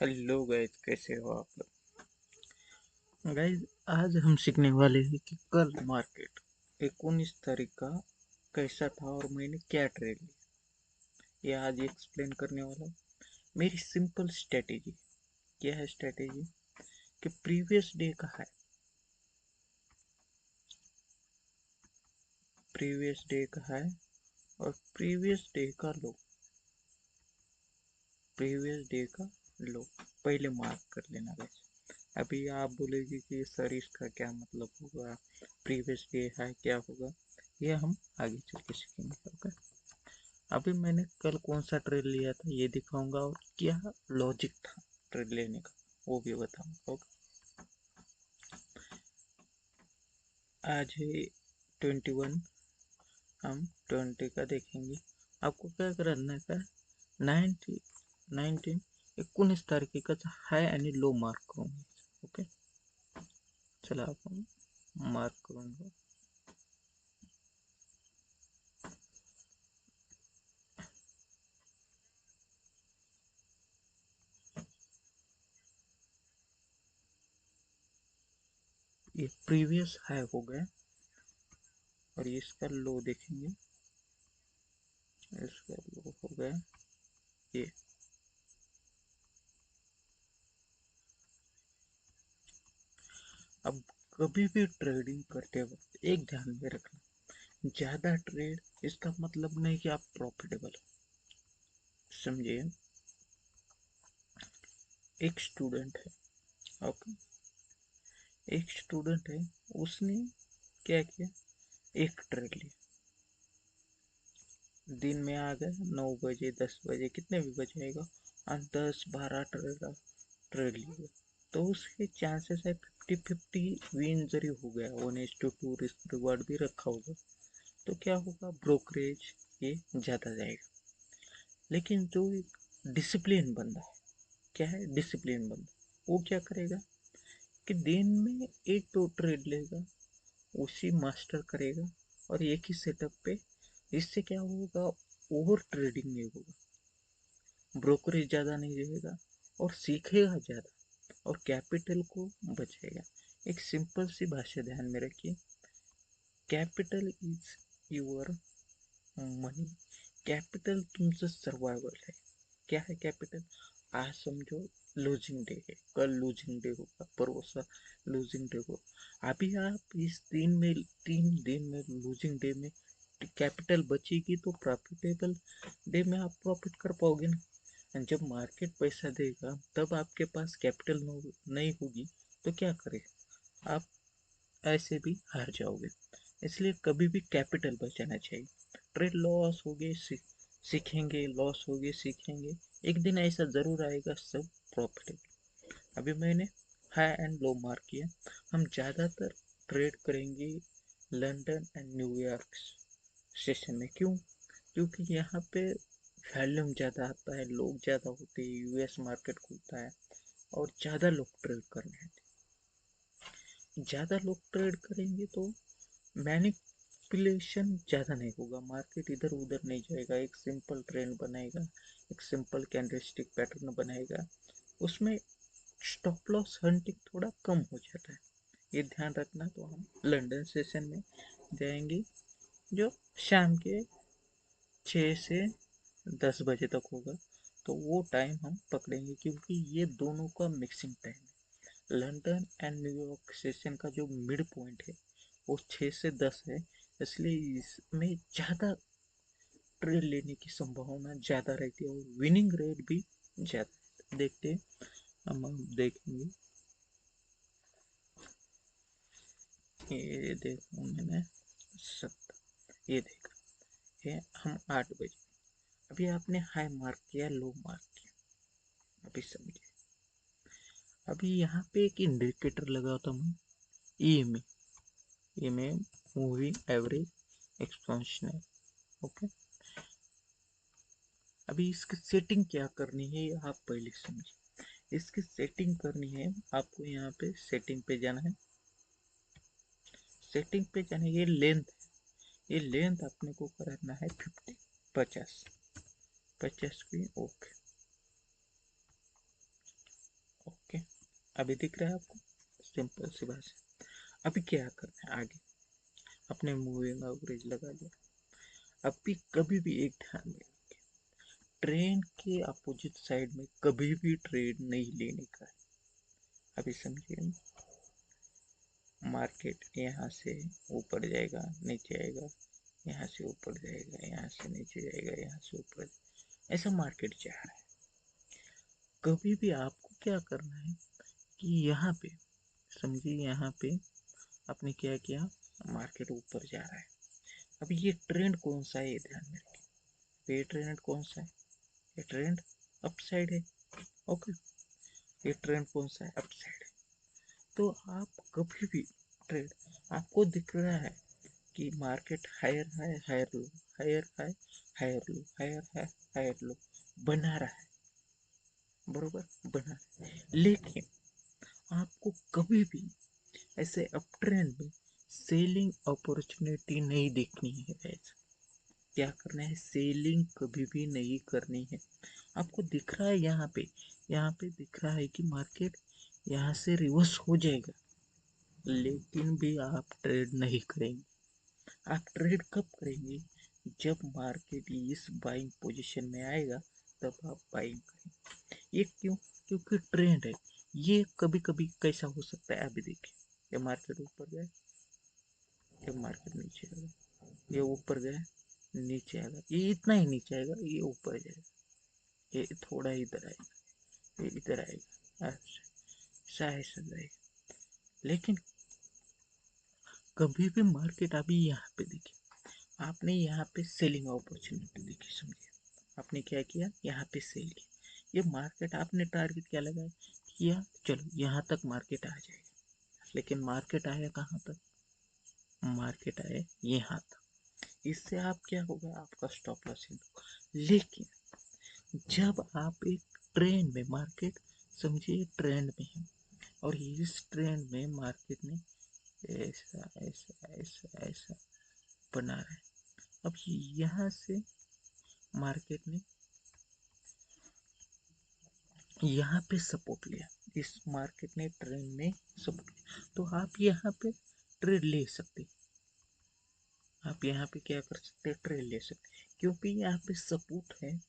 Hello guys, कैसे हो आप लोग। गाइस, आज हम सीखने वाले हैं कि कल मार्केट 19 तारीख का कैसा था और मैंने क्या ट्रेड लिया। ये आज एक्सप्लेन करने वाला हूँ। मेरी सिंपल स्ट्रेटेजी क्या है। स्ट्रेटेजी कि प्रीवियस डे का है और प्रीवियस डे का लो, प्रीवियस डे का लो पहले मार्क कर लेना गाइस। अभी आप बोलेगी कि सर इसका क्या मतलब होगा, प्रीवियस डे है क्या होगा, ये हम आगे चल के सीखेंगे। ओके, अभी मैंने कल कौन सा ट्रेड लिया था ये दिखाऊंगा और क्या लॉजिक था ट्रेड लेने का वो भी बताऊंगा। ओके, आज है 21, हम 20 का देखेंगे। आपको क्या करना है, 19 का हाई एंड लो मार्क करूंगा। ओके, चला आप मार्क करूंगा। ये प्रीवियस हाई हो गया और इसका लो देखेंगे, इसका लो हो गया ये। अब कभी भी ट्रेडिंग करते वक्त एक ध्यान में रखना, ज्यादा ट्रेड इसका मतलब नहीं कि आप प्रॉफिटेबल हो। समझिए, एक स्टूडेंट है। ओके, एक स्टूडेंट है, उसने क्या किया, एक ट्रेड लिया, दिन में आ गए 9 बजे 10 बजे कितने भी बजे आएगा और 10-12 ट्रेड लिया, तो उसके चांसेस है 50-50 विन जरी हो गया, 1:2 रिस्क रिवार्ड भी रखा होगा, तो क्या होगा, ब्रोकरेज ये ज़्यादा जाएगा। लेकिन जो एक डिसिप्लिन बंदा है, क्या है डिसिप्लिन बंदा, वो क्या करेगा कि दिन में एक दो ट्रेड लेगा, उसी मास्टर करेगा और एक ही सेटअप पे। इससे क्या होगा, ओवर ट्रेडिंग नहीं होगा, ब्रोकरेज ज़्यादा नहीं रहेगा और सीखेगा ज़्यादा और कैपिटल को बचेगा। एक सिंपल सी भाषा ध्यान में रखिए, capital is your money. Capital तुमसे सर्वाइवल है। क्या है कैपिटल, आज समझो लूजिंग डे है, कल लूजिंग डे होगा, परसों लूजिंग डे होगा। अभी आप इस दिन में 3 दिन में लूजिंग डे में कैपिटल बचेगी तो प्रॉफिटेबल डे में आप प्रॉफिट कर पाओगे ना। एंड जब मार्केट पैसा देगा तब आपके पास कैपिटल नहीं होगी तो क्या करेगा, आप ऐसे भी हार जाओगे। इसलिए कभी भी कैपिटल बचाना चाहिए। ट्रेड लॉस हो गए सीखेंगे, लॉस हो गए सीखेंगे, एक दिन ऐसा जरूर आएगा सब प्रॉफिटेबल। अभी मैंने हाई एंड लो मार्क किया। हम ज़्यादातर ट्रेड करेंगे लंदन एंड न्यूयॉर्क सेशन में। क्यों, क्योंकि यहाँ पे वॉल्यूम ज़्यादा आता है, लोग ज़्यादा होते हैं, यूएस मार्केट खुलता है और ज़्यादा लोग ट्रेड करने आते हैं। ज़्यादा लोग ट्रेड करेंगे तो मैनिपुलेशन ज़्यादा नहीं होगा, मार्केट इधर उधर नहीं जाएगा, एक सिंपल ट्रेंड बनाएगा, एक सिंपल कैंडलस्टिक पैटर्न बनाएगा, उसमें स्टॉप लॉस हंटिंग थोड़ा कम हो जाता है। ये ध्यान रखना। तो हम लंदन सेशन में जाएंगे जो शाम के 6 से 10 बजे तक होगा, तो वो टाइम हम पकड़ेंगे क्योंकि ये दोनों का मिक्सिंग टाइम है। लंदन एंड न्यूयॉर्क सेशन का जो मिड पॉइंट है वो 6 से 10 है, इसलिए इसमें ज़्यादा ट्रेड लेने की संभावना ज़्यादा रहती है और विनिंग रेट भी ज़्यादा। देखते हैं, हम देखेंगे। ये देखो मैंने 7, ये देखा, ये हम 8 बजे, अभी आपने हाई मार्क किया लो मार्क किया, अभी समझे। अभी यहाँ पे एक इंडिकेटर लगाता हूँ, EMA, EMA moving average exponential. Okay, अभी इसकी सेटिंग क्या करनी है ये आप पहले समझिए। इसकी सेटिंग करनी है आपको, यहाँ पे सेटिंग पे जाना है, सेटिंग पे जाना है, ये लेंथ, ये लेंथ अपने को करना है 50, 50 50 की। ओके, अभी दिख रहा है आपको? सिंपल सी बात है। अभी क्या करना है आगे? अपने मूविंग एवरेज लगा लिया। अभी कभी भी एक ध्यान में, ट्रेंड के अपोजिट साइड में कभी भी ट्रेड नहीं लेने का है। अभी समझिए, मार्केट यहाँ से ऊपर जाएगा, नीचे आएगा, यहाँ से ऊपर जाएगा, यहाँ से नीचे जाएगा, यहाँ से ऊपर, ऐसा मार्केट जा रहा है। कभी भी आपको क्या करना है कि यहाँ पे समझिए, यहाँ पे आपने क्या किया, मार्केट ऊपर जा रहा है। अब ये ट्रेंड कौन सा है, ये ध्यान में रखिए। ये ट्रेंड कौन सा है? ये ट्रेंड अप साइड है। ओके, ये ट्रेंड कौन सा है? अप साइड है। तो आप कभी भी ट्रेड, आपको दिख रहा है कि market higher high higher low, higher high higher low, higher high higher low बना रहा है, बरोबर बना रहा है। लेकिन आपको कभी भी ऐसे अप ट्रेंड में सेलिंग अपॉर्चुनिटी नहीं देखनी है गाइस। क्या करना है? सेलिंग कभी भी नहीं करनी है। आपको दिख रहा है यहाँ पे दिख रहा है कि मार्केट यहाँ से रिवर्स हो जाएगा, लेकिन भी आप ट्रेड नहीं करेंगे। आप ट्रेड कब करेंगे? जब मार्केट इस बाइंग पोजीशन में आएगा, तब आप बाइंग करेंगे। ये क्यों? क्योंकि ट्रेंड है। ये कभी कभी कैसा हो सकता है, अभी देखिए, ये मार्केट ऊपर गया, ये मार्केट नीचे आएगा, ये ऊपर गया, नीचे आएगा, ये इतना ही नीचे आएगा, ये ऊपर जाएगा, ये थोड़ा इधर आएगा, ये इधर आएगा, अच्छा ऐसा जाएगा। लेकिन कभी भी मार्केट, अभी यहाँ पे देखिए, आपने यहाँ पे सेलिंग अपॉर्चुनिटी देखी, समझिए आपने क्या किया, यहाँ पे सेल किया। ये मार्केट आपने टारगेट क्या लगाया, किया चलो यहाँ तक मार्केट आ जाएगा, लेकिन मार्केट आया कहाँ तक? मार्केट आया यहाँ तक। इससे आप क्या होगा, आपका स्टॉप लॉस हिट होगा। लेकिन जब आप एक ट्रेंड में, मार्केट समझिए ट्रेंड में है, और इस ट्रेंड में मार्केट ने ऐसा ऐसा ऐसा ऐसा बना रहा है। अब यहाँ से मार्केट ने यहाँ पे सपोर्ट लिया, इस मार्केट ने ट्रेंड में सपोर्ट लिया, तो आप यहाँ पे ट्रेड ले सकते, आप यहाँ पे क्या कर सकते हैं, ट्रेड ले सकते, क्योंकि यहाँ पे सपोर्ट है।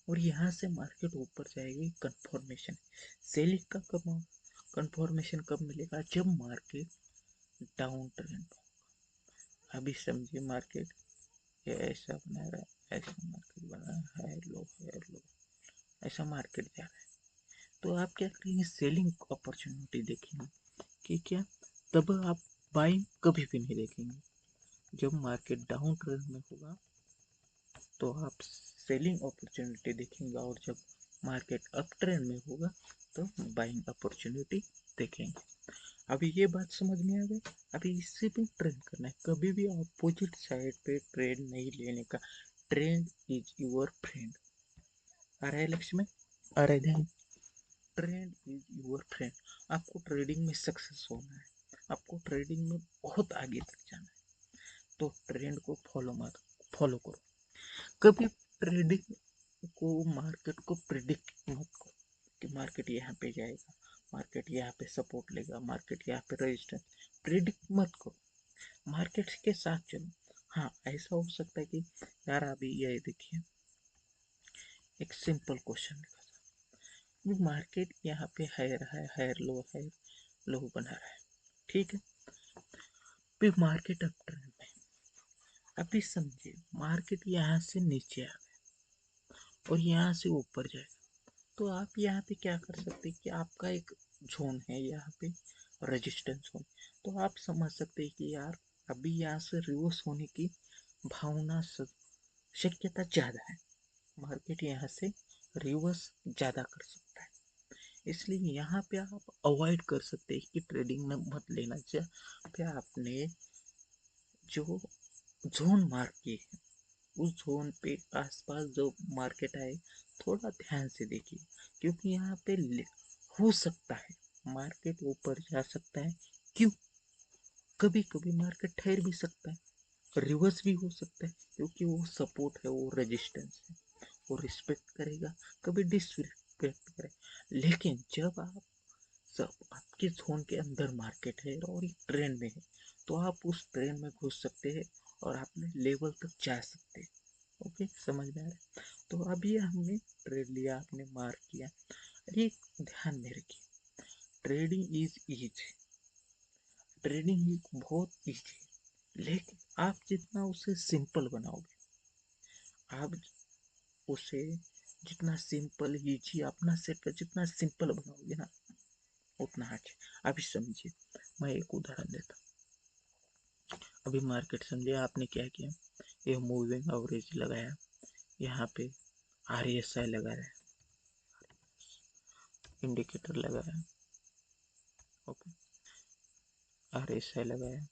और यहाँ से मार्केट ऊपर जाएगी, कंफर्मेशन। सेलिंग का कब कंफर्मेशन कब मिलेगा? जब मार्केट डाउन ट्रेंड। अभी समझिए, मार्केट ये ऐसा बना रहा है, ऐसा मार्केट बना रहा है, हायर लो, ऐसा मार्केट जा रहा है। तो आप क्या करेंगे, सेलिंग अपॉर्चुनिटी देखेंगे कि क्या, तब आप बाइंग कभी भी नहीं देखेंगे। जब मार्केट डाउन ट्रेंड में होगा तो आप सेलिंग अपॉर्चुनिटी देखेंगे, और जब मार्केट अप ट्रेंड में होगा तो बाइंग अपॉर्चुनिटी देखेंगे। अभी ये बात समझ में आ गई? अभी इससे भी ट्रेंड करना है, कभी भी अपोजिट साइड पे ट्रेड नहीं लेने का। Trend is your friend. आ रहा है लक्ष्य में? आ रहा है ध्यान? Trend is your friend. आपको ट्रेडिंग में सक्सेस होना है, आपको ट्रेडिंग में बहुत आगे तक जाना है, तो ट्रेंड को फॉलो करो। कभी ट्रेडिंग को, मार्केट को प्रिडिक्ट मत करो कि मार्केट यहाँ पे जाएगा, मार्केट यहाँ पे सपोर्ट लेगा, मार्केट यहाँ पे रेजिस्टेंस। प्रिडिक्ट मत करो, मार्केट के साथ चलो। हाँ, ऐसा हो सकता है कि यार अभी ये देखिए, एक सिंपल क्वेश्चन लिखा, मार्केट यहाँ पे हायर हाई हायर लो बना रहा है, ठीक है, फिर मार्केट अप ट्रेंड में। अभी समझिए, मार्केट यहाँ से नीचे आ गया और यहाँ से ऊपर जाएगा, तो आप यहाँ पे क्या कर सकते हैं कि आपका एक जोन है यहाँ पे, रेजिस्टेंस जोन। तो आप समझ सकते हैं कि यार अभी यहाँ से रिवर्स होने की भावना, शक्यता ज़्यादा है, मार्केट यहाँ से रिवर्स ज़्यादा कर सकता है। इसलिए यहाँ पे आप अवॉइड कर सकते हैं कि ट्रेडिंग में मत लेना चाहिए। पे आपने जो जोन मार्क की है, उस जोन पे आसपास जो मार्केट आए, थोड़ा ध्यान से देखिए, क्योंकि यहाँ पे हो सकता है मार्केट ऊपर जा सकता है। क्यों? कभी कभी मार्केट ठहर भी सकता है, रिवर्स भी हो सकता है, क्योंकि वो सपोर्ट है, वो रेजिस्टेंस है, वो रिस्पेक्ट करेगा, कभी डिसरिस्पेक्ट करेगा। लेकिन जब आप सब आपके जोन के अंदर मार्केट है और एक ट्रेंड में है, तो आप उस ट्रेंड में घुस सकते हैं और अपने लेवल तक जा सकते हैं। ओके, समझ में आ रहा है? तो अभी हमने ट्रेड लिया, आपने मार्क किया। अरे ध्यान में रखिए, ट्रेडिंग इज इजी, ट्रेडिंग एक बहुत इजी है, लेकिन आप जितना उसे सिंपल बनाओगे, आप उसे जितना सिंपल इजी अपना सेट जितना सिंपल बनाओगे ना, उतना अच्छा। अभी समझिए, मैं एक उदाहरण देता हूँ। अभी मार्केट समझिए, आपने क्या किया, ये मूविंग एवरेज लगाया, यहाँ पे RSI लगाया, इंडिकेटर लगाया, ओके, RSI लगाया,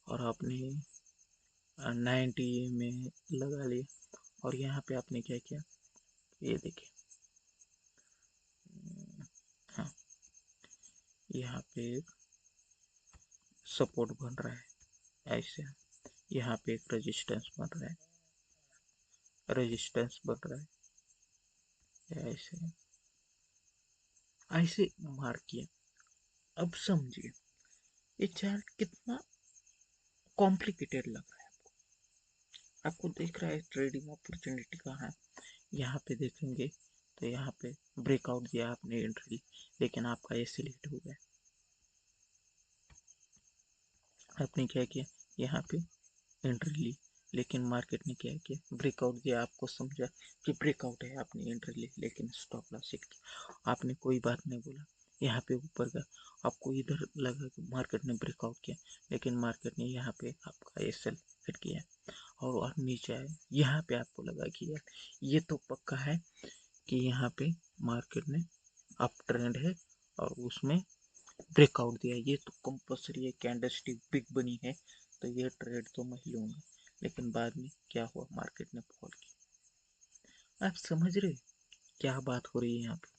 और आपने 90 में लगा लिया, और यहाँ पे आपने क्या किया, ये देखिए, हाँ, यहाँ पे एक सपोर्ट बन रहा है ऐसे, यहाँ पे एक रेजिस्टेंस बन रहा है, रेजिस्टेंस बन रहा है ऐसे, ऐसे मार्क किया। अब समझिए ये चार्ट कितना कॉम्प्लिकेटेड लग रहा है आपको दिख रहा है ट्रेडिंग अपॉर्चुनिटी कहाँ है, यहाँ पे देखेंगे तो यहाँ पे ब्रेकआउट दिया आपने एंट्री, लेकिन आपका ये सिलेक्ट हो गया, आपने क्या किया, यहाँ पे एंट्री ली, लेकिन मार्केट ने क्या किया, ब्रेकआउट दिया, आपको समझा कि ब्रेकआउट है, आपने एंट्री ली, लेकिन स्टॉप लॉस हिट किया, आपने कोई बात नहीं बोला, यहाँ पे ऊपर का आपको इधर लगा कि मार्केट ने ब्रेकआउट किया, लेकिन मार्केट ने यहाँ पे आपका एसएल हिट किया और नीचे आए, यहाँ पे आपको लगा कि यार ये तो पक्का है कि यहाँ पे मार्केट ने अप ट्रेंड है और उसमें ब्रेकआउट दिया, ये तो कंपल्सरी है, कैंडलस्टिक बिग बनी है, तो ये ट्रेड तो मैं लूंगा। लेकिन बाद में क्या हुआ, मार्केट ने फॉल किया। आप समझ रहे क्या बात हो रही है यहाँ पे?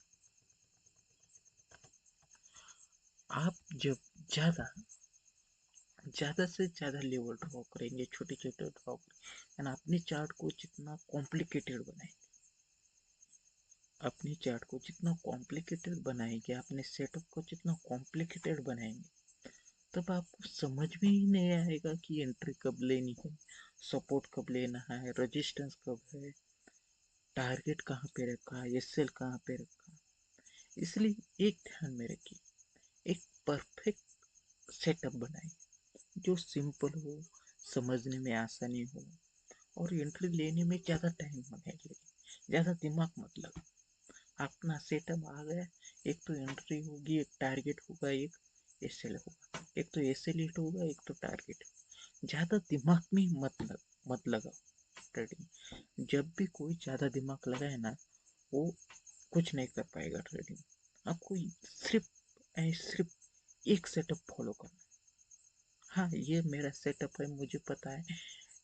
आप जब ज्यादा ज्यादा से ज्यादा लेवल ड्रॉ करेंगे, छोटे छोटे ड्रॉ करेंगे, अपने चार्ट को जितना कॉम्प्लिकेटेड बनाएंगे, अपने चार्ट को जितना कॉम्प्लिकेटेड बनाएंगे, अपने सेटअप को जितना कॉम्प्लिकेटेड बनाएंगे, तब आपको समझ में ही नहीं आएगा कि एंट्री कब लेनी है, सपोर्ट कब लेना है, रेजिस्टेंस कब है, टारगेट कहाँ पे रखा है, एसएल कहाँ पे रखा है। इसलिए एक ध्यान में रखिए, एक परफेक्ट सेटअप बनाइए जो सिंपल हो, समझने में आसानी हो, और एंट्री लेने में ज़्यादा टाइम नहीं लगे, ज़्यादा दिमाग मत लगा। अपना सेटअप आ गया, एक तो एंट्री होगी, एक टारगेट होगा, एक एसएल होगा, एक तो एसएल हिट होगा, एक तो टारगेट। ज़्यादा दिमाग में मत लगाओ ट्रेडिंग। जब भी कोई ज़्यादा दिमाग लगाए ना, वो कुछ नहीं कर पाएगा ट्रेडिंग। आपको सिर्फ एक सेटअप फॉलो करना। हाँ, ये मेरा सेटअप है, मुझे पता है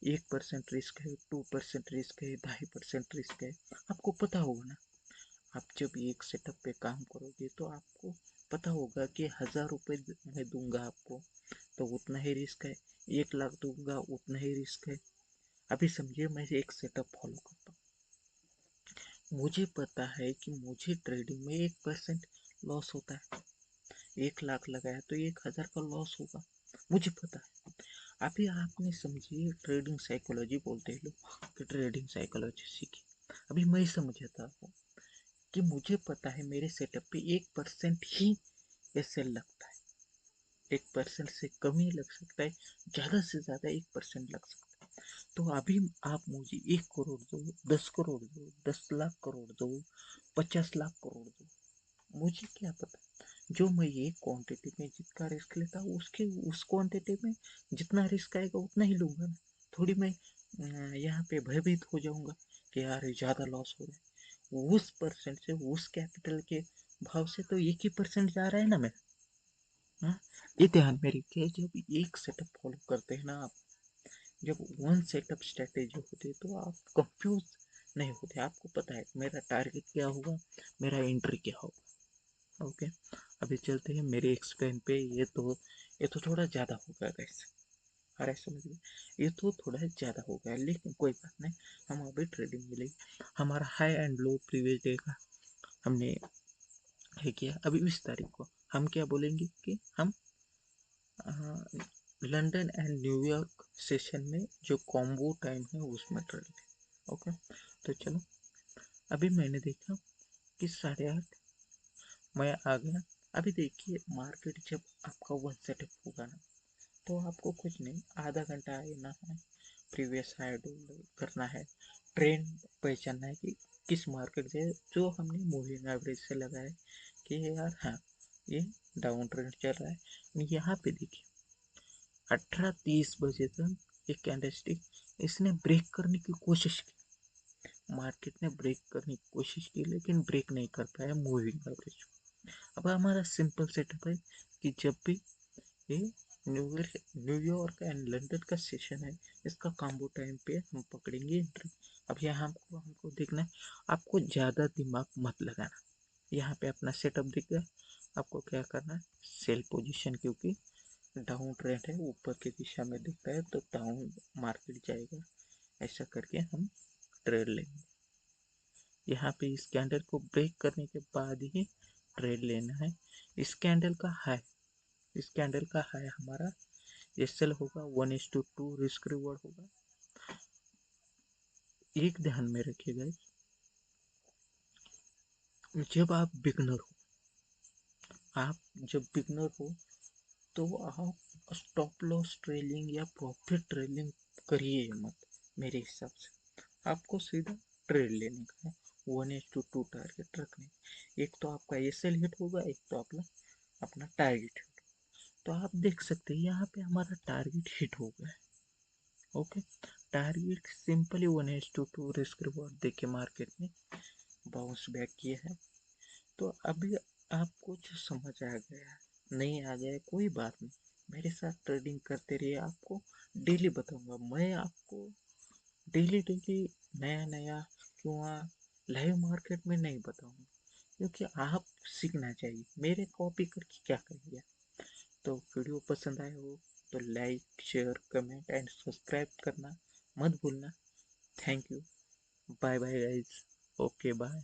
1% रिस्क है, 2% रिस्क है, 2.5% रिस्क है, आपको पता होगा ना। आप जब एक सेटअप पे काम करोगे तो आपको पता होगा कि 1,000 रुपये मैं दूंगा आपको तो उतना ही रिस्क है, 1 लाख दूंगा उतना ही रिस्क है। अभी समझिए मैं एक सेटअप फॉलो करता हूँ, मुझे पता है कि मुझे ट्रेडिंग में 1% लॉस होता है, 1 लाख लगाया तो 1,000 का लॉस होगा, मुझे पता है। अभी आपने समझिए ट्रेडिंग साइकोलॉजी बोलते हैं लोग कि ट्रेडिंग साइकोलॉजी सीखी। अभी मैं समझाता हूँ कि मुझे पता है मेरे सेटअप पे 1% ही एसएल लगता है, 1% से कम ही लग सकता है, ज्यादा से ज्यादा 1% लग सकता है। तो अभी आप मुझे 1 करोड़ दो, 10 करोड़ दो, 10 लाख करोड़ दो, 50 लाख करोड़ दो, मुझे क्या पता, जो मैं ये क्वांटिटी में जितना रिस्क लेता हूँ उसके उस क्वांटिटी में जितना रिस्क आएगा उतना ही लूंगा ना। थोड़ी मैं यहाँ पे भयभीत हो जाऊंगा कि यार ज्यादा लॉस हो रहा है, उस परसेंट से उस कैपिटल के भाव से तो 1 ही % जा रहा है ना मेरा। हाँ, ये ध्यान में रखिए, जब एक सेटअप फॉलो करते हैं ना आप, जब वन सेटअप स्ट्रेटेजी होती है तो आप कंफ्यूज नहीं होते, आपको पता है मेरा टारगेट क्या होगा, मेरा एंट्री क्या होगा। ओके, अभी चलते हैं मेरे एक्सप्लेन पे। ये तो थोड़ा ज़्यादा हो गया गाइस, अरे समझ गए, ये तो थोड़ा ज़्यादा हो गया, लेकिन कोई बात नहीं। हम अभी ट्रेडिंग के लिए हमारा high and low previous day का हमने है किया। अभी 20 तारीख को हम क्या बोलेंगे कि हम लंदन एंड न्यूयॉर्क सेशन में जो कॉम्बो टाइम है उसमें ट्रेड लें। ओके, तो चलो, अभी मैंने देखा कि 8:30 मैं आ गया। अभी देखिए मार्केट जब आपका वन सेटअप होगा ना, तो आपको कुछ नहीं, आधा घंटा आना है, प्रीवियस हाई करना है, ट्रेंड पहचानना है कि किस मार्केट से जो हमने मूविंग एवरेज से लगाया कि यार हाँ ये डाउन ट्रेंड चल रहा है। यहाँ पे देखिए 18:30 बजे तक एक कैंडलस्टिक इसने ब्रेक करने की कोशिश की, मार्केट ने ब्रेक करने की कोशिश की लेकिन ब्रेक नहीं कर पाया मूविंग एवरेज। अब हमारा सिंपल सेटअप है कि जब भी ये न्यूयॉर्क एंड लंदन का सेशन है, इसका कॉम्बो टाइम पे हम पकड़ेंगे एंट्री। अब यहाँ हमको देखना है, आपको ज़्यादा दिमाग मत लगाना। यहाँ पे अपना सेटअप दिख गया, आपको क्या करना है, सेल पोजीशन, क्योंकि डाउन ट्रेंड है, ऊपर की दिशा में दिखता है तो डाउन मार्केट जाएगा। ऐसा करके हम ट्रेड लेंगे। यहाँ पे इस कैंडल को ब्रेक करने के बाद ही ट्रेड लेना है। इस कैंडल का हाई, इस कैंडल का हाई हमारा एसएल होगा, 1:2 रिस्क रिवॉर्ड होगा। एक ध्यान में रखिएगा, जब आप बिगनर हो, आप जब बिगनर हो तो आप स्टॉप लॉस ट्रेलिंग या प्रॉफिट ट्रेलिंग करिए मत। मेरे हिसाब से आपको सीधा ट्रेड लेने का है, 1:2 टारगेट रखने। एक तो आपका एसएल हिट होगा, एक तो अपना अपना टारगेट हिट। तो आप देख सकते हैं यहाँ पे हमारा टारगेट हिट हो गया है। Okay, target simply 1:2 risk reward देके मार्केट में बाउंस बैक किया है। तो अभी आपको जो समझ आ गया, नहीं आ गया कोई बात नहीं, मेरे साथ ट्रेडिंग करते रहिए। आपको डेली बताऊंगा मैं, आपको डेली डेली नया नया क्यों लाइव मार्केट में नहीं बताऊंगा, क्योंकि आप सीखना चाहिए, मेरे कॉपी करके क्या करेंगे। तो वीडियो पसंद आए हो तो like share comment and subscribe करना मत भूलना। Thank you, bye bye guys, okay bye.